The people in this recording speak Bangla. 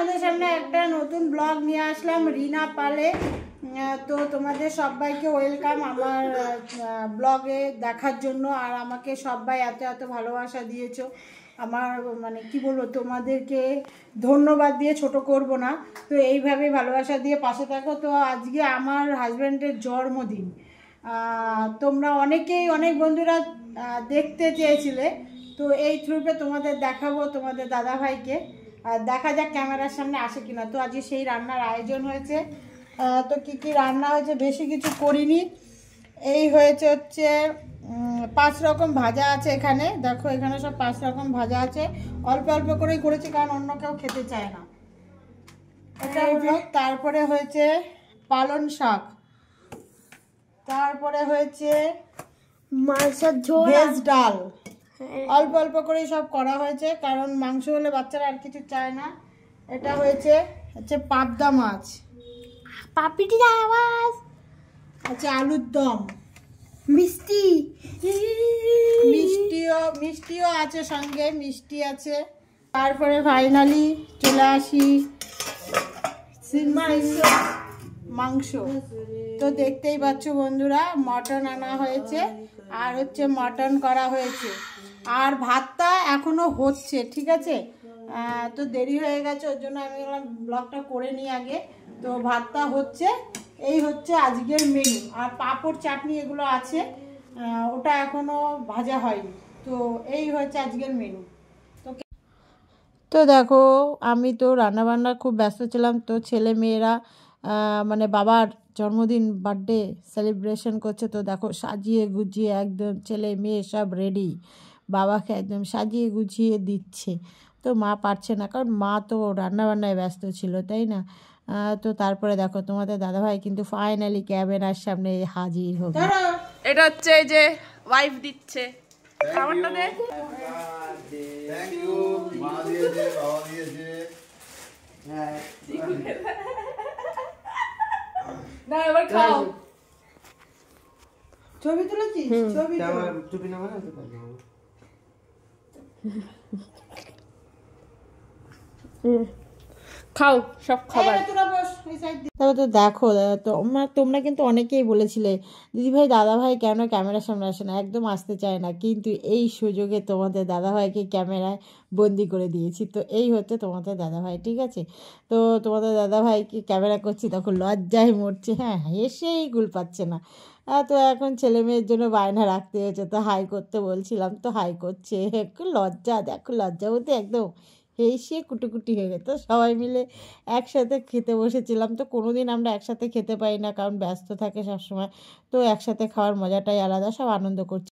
তোমাদের সামনে একটা নতুন ব্লগ নিয়ে আসলাম রিনা পালে। তো তোমাদের সবাইকে ওয়েলকাম আমার ব্লগে দেখার জন্য। আর আমাকে সবাই এত এত ভালোবাসা দিয়েছো, আমার মানে কি বলবো, তোমাদেরকে ধন্যবাদ দিয়ে ছোট করব না। তো এইভাবে ভালোবাসা দিয়ে পাশে থাকো। তো আজকে আমার হাজব্যান্ডের জন্মদিন, তোমরা অনেকেই অনেক বন্ধুরা দেখতে চেয়েছিলে, তো এই থ্রুপে তোমাদের দেখাবো তোমাদের দাদাভাইকে। দেখা যাক ক্যামেরার সামনে আসে কিনা। তো আজকে সেই রান্নার আয়োজন হয়েছে। তো কি কি রান্না হয়েছে বেশি কিছু করিনি, এই হয়েছে হচ্ছে 5 রকম ভাজা আছে এখানে। দেখো এখানে সব 5 রকম ভাজা আছে, অল্প অল্প করেই করেছি কারণ অন্য কেউ খেতে চায় না। এটা হলো, তারপরে হয়েছে পালং শাক, তারপরে হয়েছে মাছের ঝোল, ভেজ ডাল। অল্প অল্প করেই সব করা হয়েছে কারণ মাংস হলে বাচ্চারা আর কিছু চায় না। এটা হচ্ছে পাবদা মাছ, পাপিটির আওয়াজ, আচ্ছা আলুর দম, মিষ্টি মিষ্টিও আছে, সঙ্গে মিষ্টি আছে। তারপরে ফাইনালি চলে আসি মাংস। তো দেখতেই পাচ্ছ বন্ধুরা, মটন আনা হয়েছে আর হচ্ছে মটন করা হয়েছে। আর ভাতটা এখনো হচ্ছে, ঠিক আছে। তো দেরি হয়ে গেছে, ওর জন্য আমি ব্লগটা করে নিই আগে। তো ভাতটা হচ্ছে, এই হচ্ছে আজকের মেনু। আর পাঁপড় চাটনি এগুলো আছে, ওটা এখনো ভাজা হয়নি। তো এই হচ্ছে আজকের মেনু। তো দেখো আমি তো রান্নাবান্না খুব ব্যস্ত ছিলাম। তো ছেলে মেয়েরা মানে বাবার জন্মদিন বার্থডে সেলিব্রেশন করছে। তো দেখো সাজিয়ে গুজিয়ে একদম ছেলে মেয়ে সব রেডি, বাবাকে একদম সাজিয়ে গুছিয়ে দিচ্ছে। তো মা পারছে না কারণ মা তো রান্নাবান্নায় ব্যস্ত ছিল, তাই না। তো তারপরে দেখো তোমাদের দাদাভাই কিন্তু ফাইনালি ক্যামেরার সামনে হাজির হবে। এটা হচ্ছে এই যে ওয়াইফ দিচ্ছে খাবারটা দে। থ্যাংক ইউ, মা দিয়েছে, বাবা দিয়েছে। না এবার খাও। ছবি তুলেছিস? ছবি তো টুপি নামা না তো খাও সব খাবার। তারপর তো দেখো তোমরা কিন্তু অনেকেই বলেছিলে দিদিভাই দাদাভাই কেন ক্যামেরার সামনে আসে না, একদম আসতে চায় না, কিন্তু এই সুযোগে তোমাদের দাদাভাইকে ক্যামেরায় বন্দি করে দিয়েছি। তো এই হচ্ছে তোমাদের দাদাভাই, ঠিক আছে। তো তোমাদের দাদাভাইকে ক্যামেরা করছি তখন লজ্জায় মরছে, হ্যাঁ হেসেই গুল পাচ্ছে না। তো এখন ছেলে মেয়ের জন্য বায়না রাখতে হয়েছে, তো হাই করতে বলছিলাম তো হাই করছে। একটু লজ্জা, দেখো লজ্জা বলতে একদম হেসে কুটুকুটি হয়ে গেছে। তো সবাই মিলে একসাথে খেতে বসেছিলাম। তো কোনো দিন আমরা একসাথে খেতে পাই না কারণ ব্যস্ত থাকে সবসময়। তো একসাথে খাওয়ার মজাটাই আলাদা, সব আনন্দ করছি।